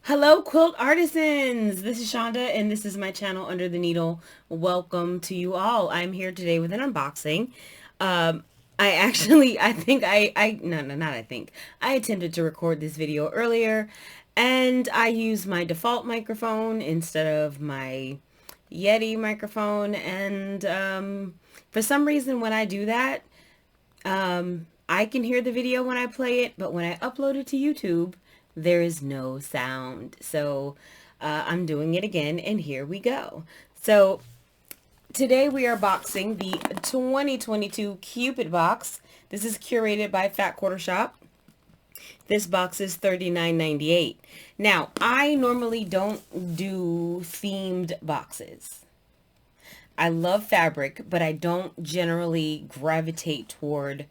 Hello, quilt artisans. This is Shonda, and this is my channel Under the Needle. Welcome to you all. I'm here today with an unboxing. Um, I think no, no, not I think. I attempted to record this video earlier, and I used my default microphone instead of my Yeti microphone. And for some reason, when I do that, I can hear the video when I play it, but when I upload it to YouTube, there is no sound. So I'm doing it again, and here we go. So today we are boxing the 2022 Cupid Box. This is curated by Fat Quarter Shop. This box is $39.98. Now, I normally don't do themed boxes. I love fabric, but I don't generally gravitate toward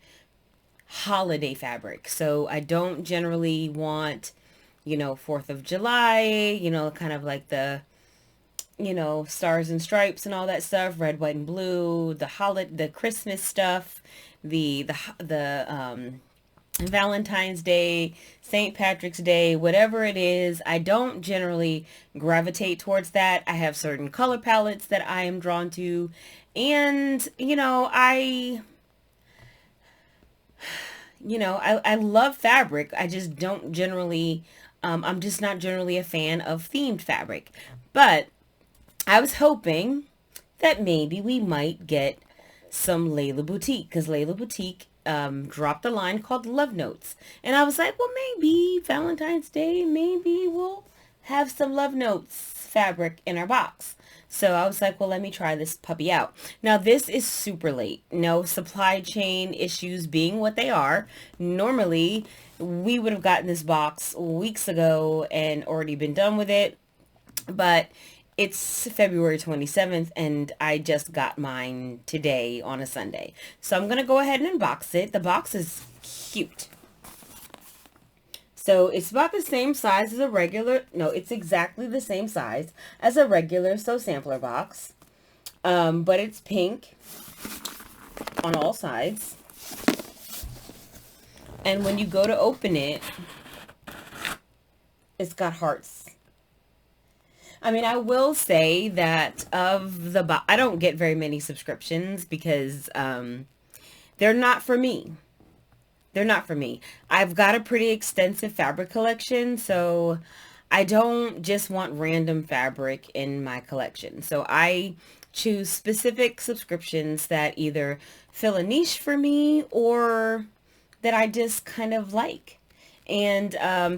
holiday fabric. So I don't generally want, 4th of July, kind of like the, stars and stripes and all that stuff, red, white, and blue, the Christmas stuff, the Valentine's Day, St. Patrick's Day, whatever it is. I don't generally gravitate towards that. I have certain color palettes that I am drawn to. And, I love fabric. I just don't generally, I'm just not generally a fan of themed fabric. But I was hoping that maybe we might get some Layla Boutique, because Layla Boutique dropped a line called Love Notes. And I was like, well, maybe Valentine's Day, maybe we'll have some Love Notes fabric in our box. So I was like, well, let me try this puppy out. Now, this is super late. No, supply chain issues being what they are. Normally, we would have gotten this box weeks ago and already been done with it. But it's February 27th, and I just got mine today on a Sunday. So I'm going to go ahead and unbox it. The box is cute. So it's about the same size as a regular, no, it's exactly the same size as a regular sampler box. But it's pink on all sides. And when you go to open it, it's got hearts. I mean, I will say that of the I don't get very many subscriptions because they're not for me. They're not for me. I've got a pretty extensive fabric collection, so I don't just want random fabric in my collection. So I choose specific subscriptions that either fill a niche for me or that I just kind of like. And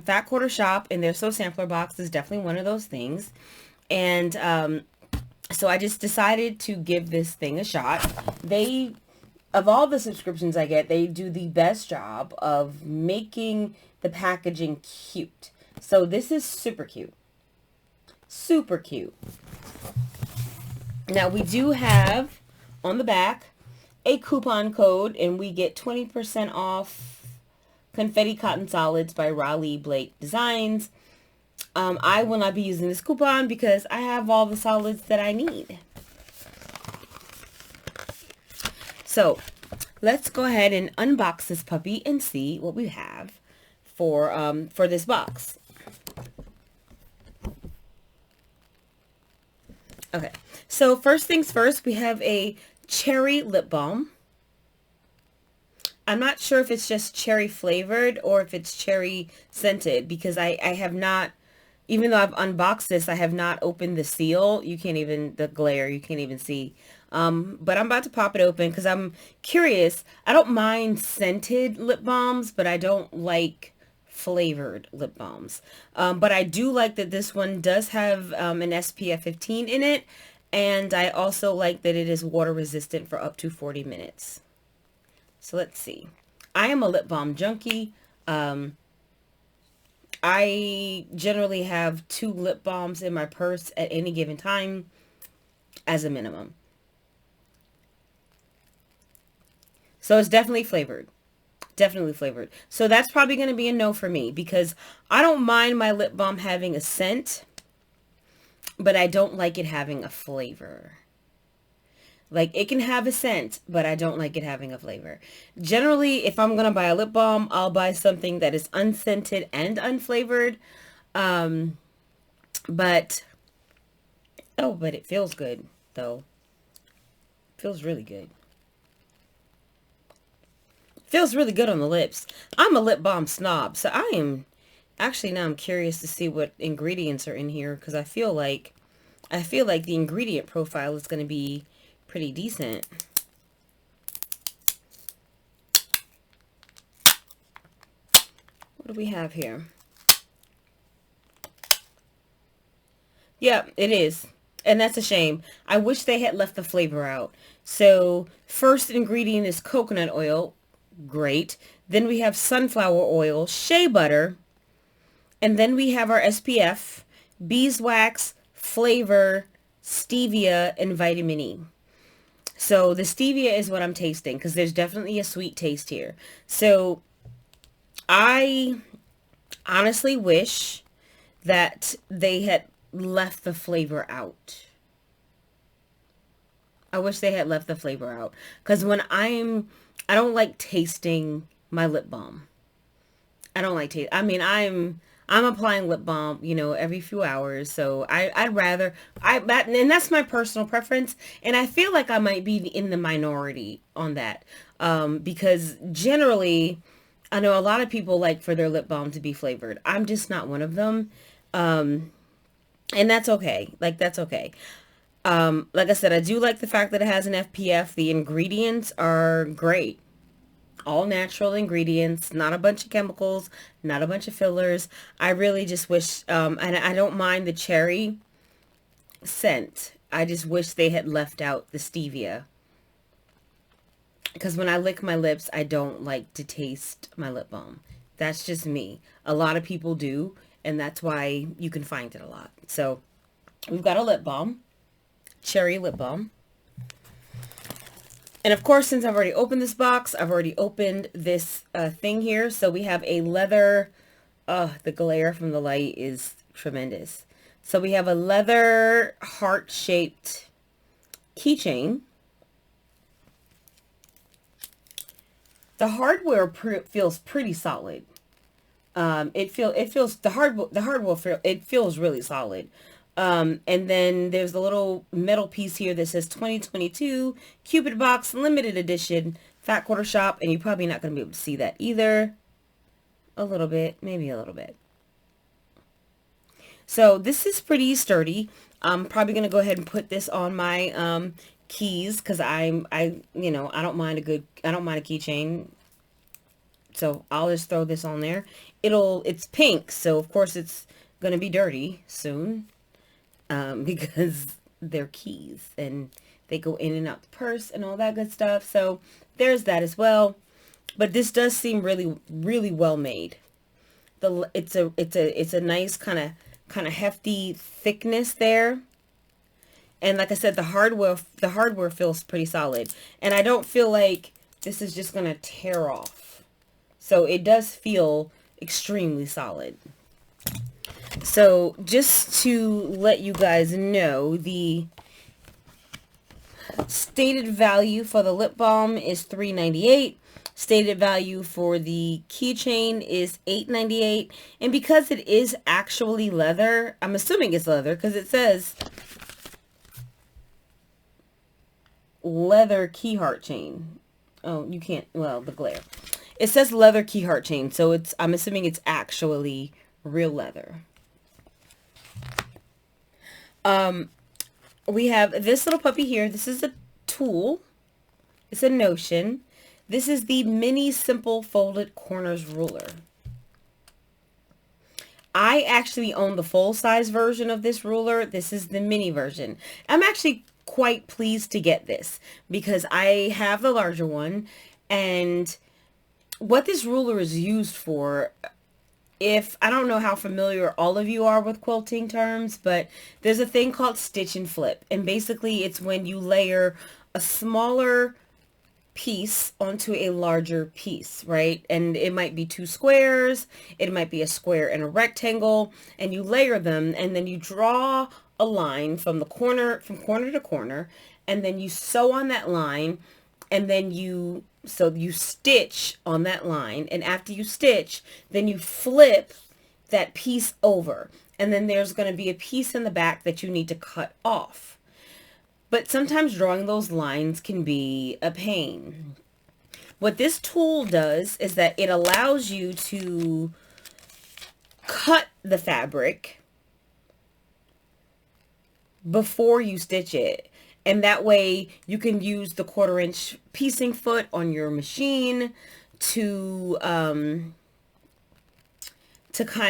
Fat Quarter Shop and their Sampler box is definitely one of those things. And so I just decided to give this thing a shot. Of all the subscriptions I get, they do the best job of making the packaging cute. So this is super cute. Super cute. Now we do have on the back a coupon code, and we get 20% off Confetti Cotton Solids by Raleigh Blake Designs. I will not be using this coupon because I have all the solids that I need. So let's go ahead and unbox this puppy and see what we have for this box. Okay, so first things first, we have a cherry lip balm. I'm not sure if it's just cherry flavored or if it's cherry scented, because I have not, even though I've unboxed this, I have not opened the seal. You can't even, the glare, you can't even see. But I'm about to pop it open because I'm curious. I don't mind scented lip balms, but I don't like flavored lip balms. But I do like that this one does have an SPF 15 in it. And I also like that it is water resistant for up to 40 minutes. So let's see. I am a lip balm junkie. I generally have 2 lip balms in my purse at any given time as a minimum. So it's definitely flavored. Definitely flavored. So that's probably going to be a no for me because I don't mind my lip balm having a scent, but I don't like it having a flavor. Like, it can have a scent, but I don't like it having a flavor. Generally, if I'm going to buy a lip balm, I'll buy something that is unscented and unflavored. But, oh, but it feels good, though. Feels really good. Feels really good on the lips. I'm a lip balm snob, so I am actually now I'm curious to see what ingredients are in here because I feel like the ingredient profile is going to be pretty decent. What do we have here? Yeah, it is. And that's a shame. I wish they had left the flavor out. So, first ingredient is coconut oil. Great. Then we have sunflower oil, shea butter, and then we have our SPF, beeswax, flavor, stevia, and vitamin E. So the stevia is what I'm tasting because there's definitely a sweet taste here. So I honestly wish that they had left the flavor out. I wish they had left the flavor out because I don't like tasting my lip balm. I don't like taste. I mean, I'm applying lip balm, every few hours. So I'd rather and that's my personal preference. And I feel like I might be in the minority on that, because generally, I know a lot of people like for their lip balm to be flavored. I'm just not one of them, and that's okay. Like that's okay. Like I said, I do like the fact that it has an FPF. The ingredients are great. All natural ingredients, not a bunch of chemicals, not a bunch of fillers. I really just wish, and I don't mind the cherry scent. I just wish they had left out the stevia. Because when I lick my lips, I don't like to taste my lip balm. That's just me. A lot of people do, and that's why you can find it a lot. So we've got a lip balm, cherry lip balm. And of course, since I've already opened this box, I've already opened this thing here. So we have a leather, the glare from the light is tremendous. So we have a leather heart-shaped keychain. The hardware feels pretty solid. It feels the hardware it feels really solid. And then there's a little metal piece here that says 2022 Cupid Box limited edition fat quarter shop, and you're probably not going to be able to see that either. A little bit, maybe a little bit. So this is pretty sturdy. I'm probably going to go ahead and put this on my keys because I don't mind I don't mind a keychain. So I'll just throw this on there. It's pink, so of course it's going to be dirty soon. Because they're keys and they go in and out the purse and all that good stuff. So there's that as well. But this does seem really, really well made. It's a nice kind of hefty thickness there. And like I said, the hardware feels pretty solid. And I don't feel like this is just going to tear off. So it does feel extremely solid. So just to let you guys know, the stated value for the lip balm is $3.98. Stated value for the keychain is $8.98. And because it is actually leather, I'm assuming it's leather because it says leather key heart chain. Oh, you can't, well, the glare. It says leather key heart chain, so I'm assuming it's actually real leather. We have this little puppy here. This is a tool. It's a Notion. This is the mini simple folded corners ruler. I actually own the full size version of this ruler. This is the mini version. I'm actually quite pleased to get this because I have the larger one, and what this ruler is used for, I don't know how familiar all of you are with quilting terms, but there's a thing called stitch and flip. And basically it's when you layer a smaller piece onto a larger piece, right? And it might be two squares, it might be a square and a rectangle, and you layer them, and then you draw a line from corner to corner, and then you sew on that line, and then you stitch on that line, and after you stitch, then you flip that piece over, and then there's going to be a piece in the back that you need to cut off. But sometimes drawing those lines can be a pain. What this tool does is that it allows you to cut the fabric before you stitch it. And that way you can use the 1/4 inch piecing foot on your machine to kind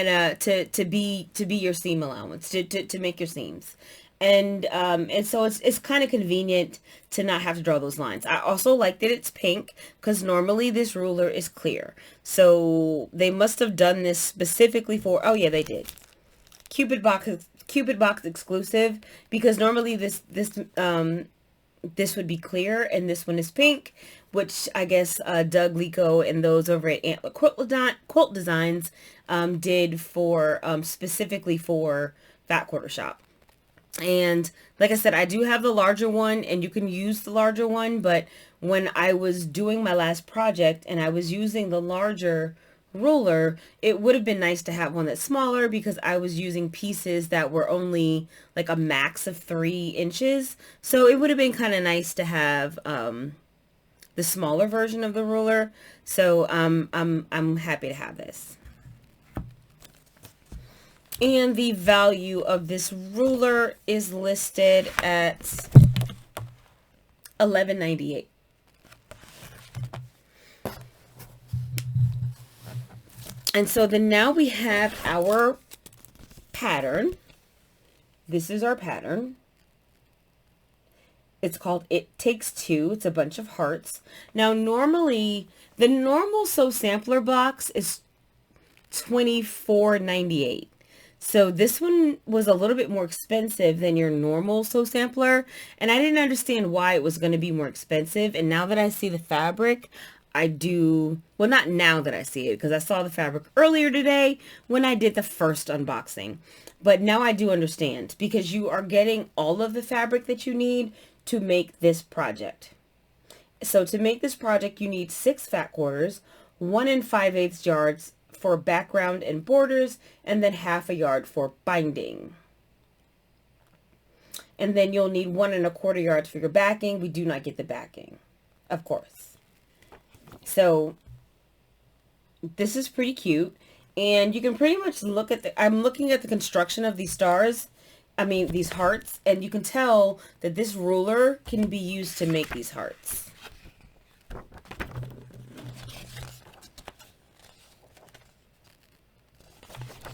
of to be your seam allowance, to make your seams. And so it's kind of convenient to not have to draw those lines. I also like that it's pink, because normally this ruler is clear. So they must have done this specifically for, oh yeah, they did. Cupid Box exclusive, because normally this would be clear and this one is pink, which I guess Doug Lico and those over at Antler Quilt Designs did for specifically for Fat Quarter Shop. And like I said, I do have the larger one, and you can use the larger one, but when I was doing my last project and I was using the larger ruler, it would have been nice to have one that's smaller, because I was using pieces that were only like a max of 3 inches. So it would have been kind of nice to have the smaller version of the ruler. So I'm happy to have this. And the value of this ruler is listed at $11.98. And so then now we have our pattern. This is our pattern. It's called It Takes Two. It's a bunch of hearts. Now normally, the normal Sew Sampler box is $24.98. So this one was a little bit more expensive than your normal Sew Sampler, and I didn't understand why it was going to be more expensive. And now that I see the fabric, I do, well, not now that I see it, because I saw the fabric earlier today when I did the first unboxing. But now I do understand, because you are getting all of the fabric that you need to make this project. So to make this project, you need 6 fat quarters, 1 5/8 yards for background and borders, and then 1/2 yard for binding. And then you'll need 1 1/4 yards for your backing. We do not get the backing, of course. So this is pretty cute, and you can pretty much look at the, I'm looking at the construction of these stars, these hearts, and you can tell that this ruler can be used to make these hearts.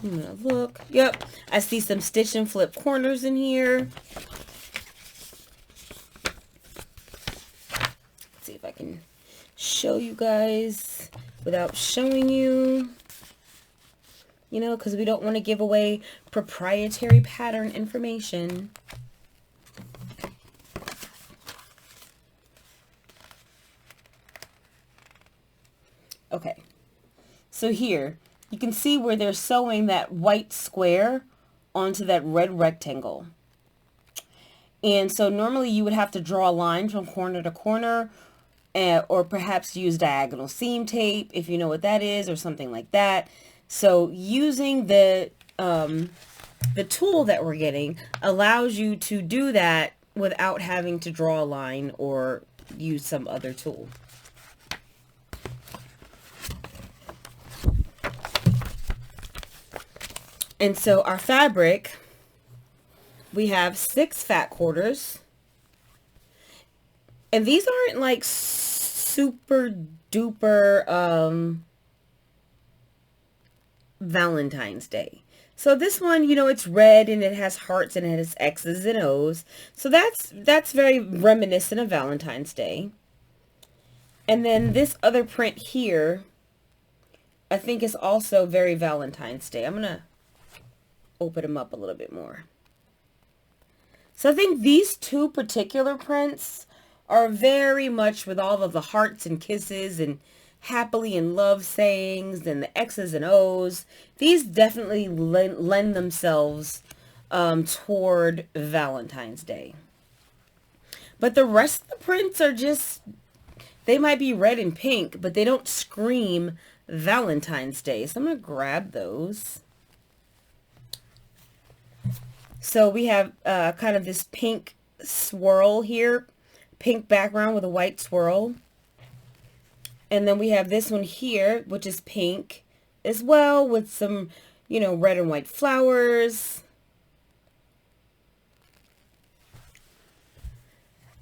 I'm gonna look. Yep, I see some stitch and flip corners in here. Let's see if I can show you guys without showing you. You know, because we don't want to give away proprietary pattern information. Okay, so here you can see where they're sewing that white square onto that red rectangle. And so normally you would have to draw a line from corner to corner, or perhaps use diagonal seam tape, if you know what that is, or something like that. So using the tool that we're getting allows you to do that without having to draw a line or use some other tool. And so our fabric, we have 6 fat quarters. And these aren't like super duper Valentine's Day. So this one, you know, it's red and it has hearts and it has X's and O's. So that's very reminiscent of Valentine's Day. And then this other print here, I think is also very Valentine's Day. I'm going to open them up a little bit more. So I think these two particular prints are very much with all of the hearts and kisses and happily in love sayings and the X's and O's. These definitely lend themselves toward Valentine's Day. But the rest of the prints are just, they might be red and pink, but they don't scream Valentine's Day. So I'm going to grab those. So we have kind of this pink swirl here, pink background with a white swirl. And then we have this one here, which is pink as well, with some, you know, red and white flowers.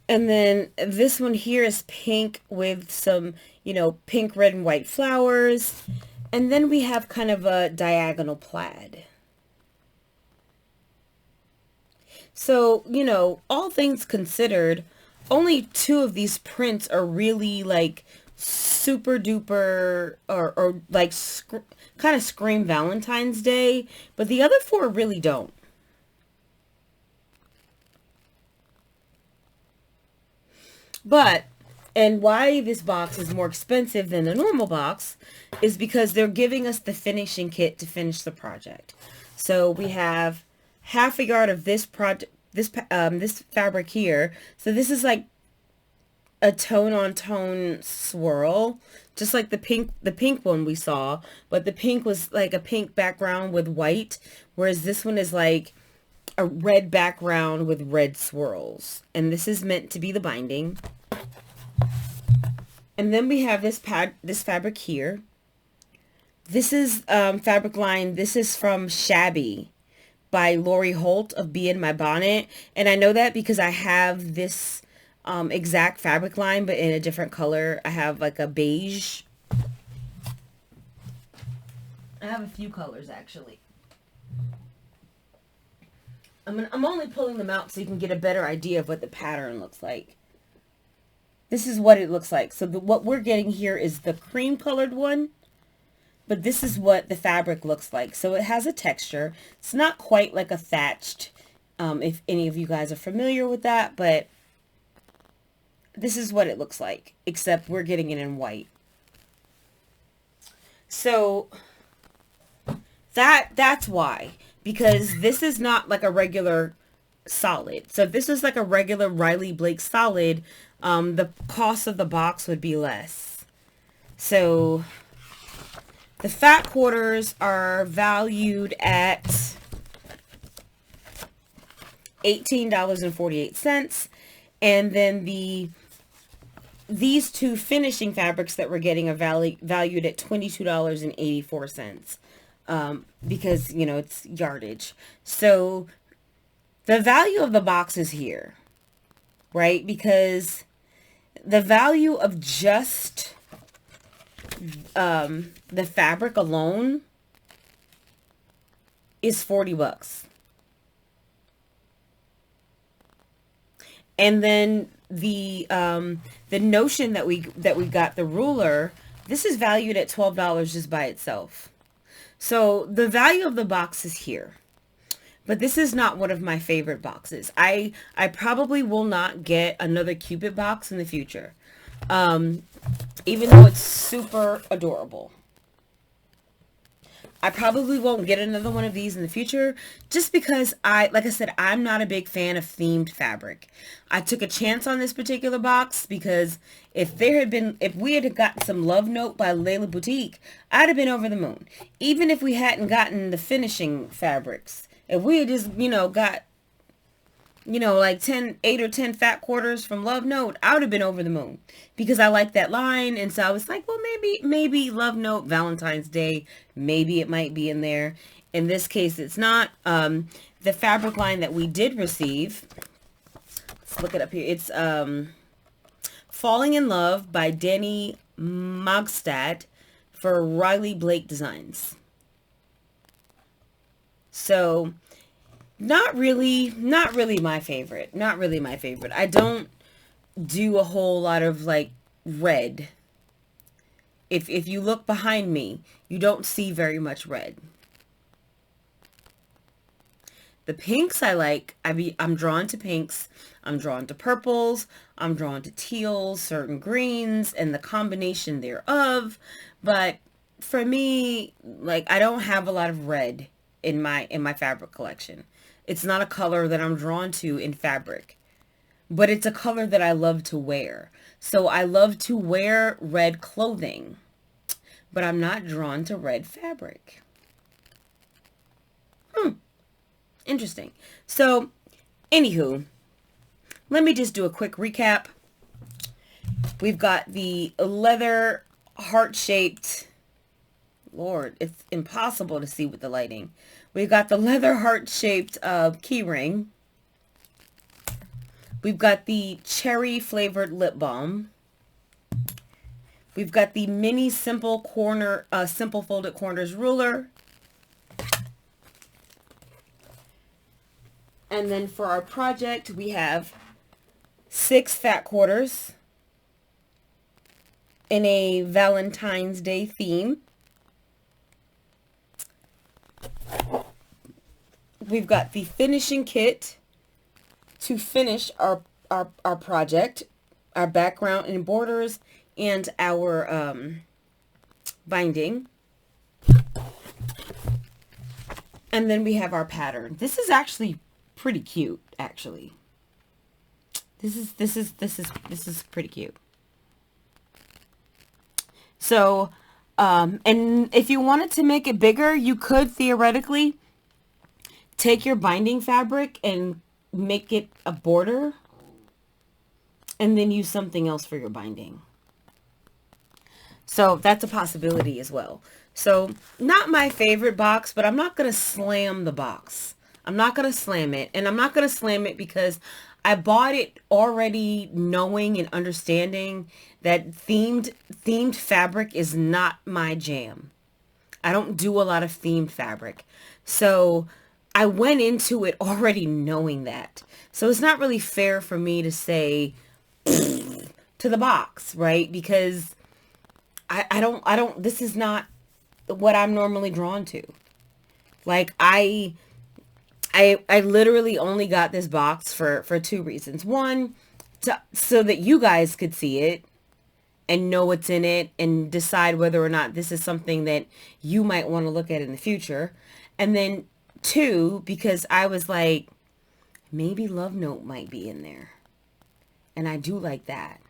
And then this one here is pink with some, you know, pink, red, and white flowers. And then we have kind of a diagonal plaid. So, you know, all things considered, only two of these prints are really like super duper or like kind of scream Valentine's Day, but the other four really don't. But, and why this box is more expensive than the normal box is because they're giving us the finishing kit to finish the project. So we have half a yard of this project, this fabric here. So this is like a tone on tone swirl, just like the pink one we saw, but the pink was like a pink background with white, whereas this one is like a red background with red swirls. And this is meant to be the binding. And then we have this fabric here. This is fabric line. This is from Shabby by Lori Holt of Bee in My Bonnet. And I know that because I have this exact fabric line, but in a different color. I have like a beige. I have a few colors actually. I'm only pulling them out so you can get a better idea of what the pattern looks like. This is what it looks like. So what we're getting here is the cream colored one, but this is what the fabric looks like. So it has a texture. It's not quite like a thatched, if any of you guys are familiar with that, but this is what it looks like, except we're getting it in white. So that's why, because this is not like a regular solid. So if this is like a regular Riley Blake solid, the cost of the box would be less. So the fat quarters are valued at $18.48. And then these two finishing fabrics that we're getting are valued at $22.84. Because, you know, it's yardage. So the value of the box is here, right? Because the value of just the fabric alone is $40. And then the notion that we got, the ruler, this is valued at $12 just by itself. So the value of the box is here. But this is not one of my favorite boxes. I probably will not get another Cupid box in the future. Even though it's super adorable. I probably won't get another one of these in the future just because like I said, I'm not a big fan of themed fabric. I took a chance on this particular box because if we had gotten some Love Note by Layla Boutique, I'd have been over the moon. Even if we hadn't gotten the finishing fabrics, if we had just, you know, got, you know, like 8 or 10 fat quarters from Love Note, I would have been over the moon because I like that line. And so I was like, well, maybe Love Note, Valentine's Day, maybe it might be in there. In this case, it's not. The fabric line that we did receive, let's look it up here. It's Falling in Love by Danny Mogstad for Riley Blake Designs. So not really my favorite. Not really my favorite. I don't do a whole lot of like red. If you look behind me, you don't see very much red. The pinks I like. I'm drawn to pinks. I'm drawn to purples. I'm drawn to teals, certain greens, and the combination thereof. But for me, like, I don't have a lot of red in my fabric collection. It's not a color that I'm drawn to in fabric, but it's a color that I love to wear. So I love to wear red clothing, but I'm not drawn to red fabric. Interesting. So, anywho, let me just do a quick recap. We've got the leather heart-shaped, Lord, it's impossible to see with the lighting. We've got the leather heart-shaped key ring. We've got the cherry flavored lip balm. We've got the mini simple folded corners ruler. And then for our project, we have 6 fat quarters in a Valentine's Day theme. We've got the finishing kit to finish our project, our background and borders, and our binding. And then we have our pattern. This is actually pretty cute, actually. This is pretty cute. So, and if you wanted to make it bigger, you could theoretically take your binding fabric and make it a border and then use something else for your binding. So that's a possibility as well. So not my favorite box, but I'm not going to slam the box. I'm not going to slam it. And I'm not going to slam it because I bought it already knowing and understanding that themed fabric is not my jam. I don't do a lot of themed fabric. So I went into it already knowing that. So it's not really fair for me to say to the box, right? Because I don't, this is not what I'm normally drawn to. Like I literally only got this box for 2 reasons. One, so that you guys could see it and know what's in it and decide whether or not this is something that you might want to look at in the future. And then 2, because I was like, maybe Love Note might be in there. And I do like that.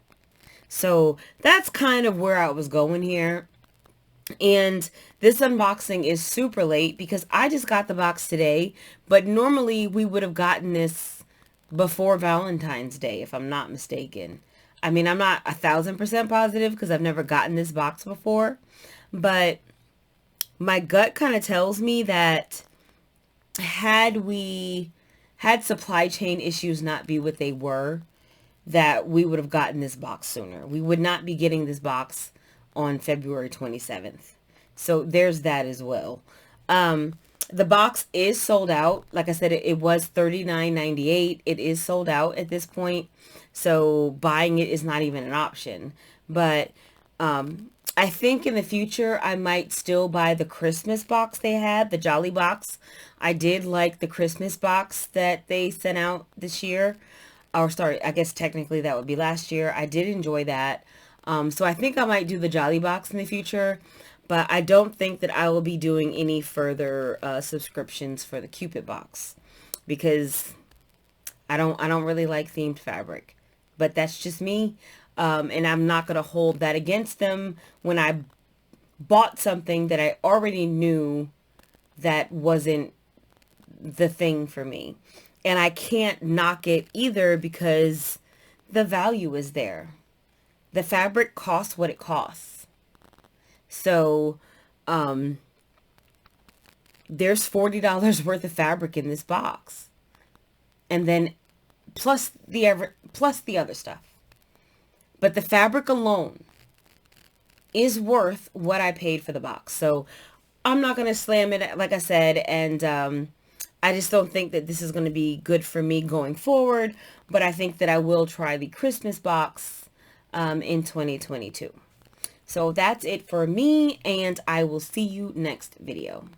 So that's kind of where I was going here. And this unboxing is super late because I just got the box today. But normally we would have gotten this before Valentine's Day, if I'm not mistaken. I mean, I'm not 1,000% positive because I've never gotten this box before. But my gut kind of tells me that had supply chain issues not be what they were, that we would have gotten this box sooner. We would not be getting this box on February 27th. So there's that as well. The box is sold out. Like I said, it was $39.98. It is sold out at this point. So buying it is not even an option. But I think in the future, I might still buy the Christmas box they had, the Jolly box. I did like the Christmas box that they sent out this year. Or sorry, I guess technically that would be last year. I did enjoy that. So I think I might do the Jolly box in the future. But I don't think that I will be doing any further subscriptions for the Cupid box. Because I don't really like themed fabric. But that's just me. And I'm not going to hold that against them when I bought something that I already knew that wasn't the thing for me. And I can't knock it either because the value is there. The fabric costs what it costs. So there's $40 worth of fabric in this box. And then plus the other stuff. But the fabric alone is worth what I paid for the box. So I'm not going to slam it, like I said, and I just don't think that this is going to be good for me going forward. But I think that I will try the Christmas box in 2022. So that's it for me, and I will see you next video.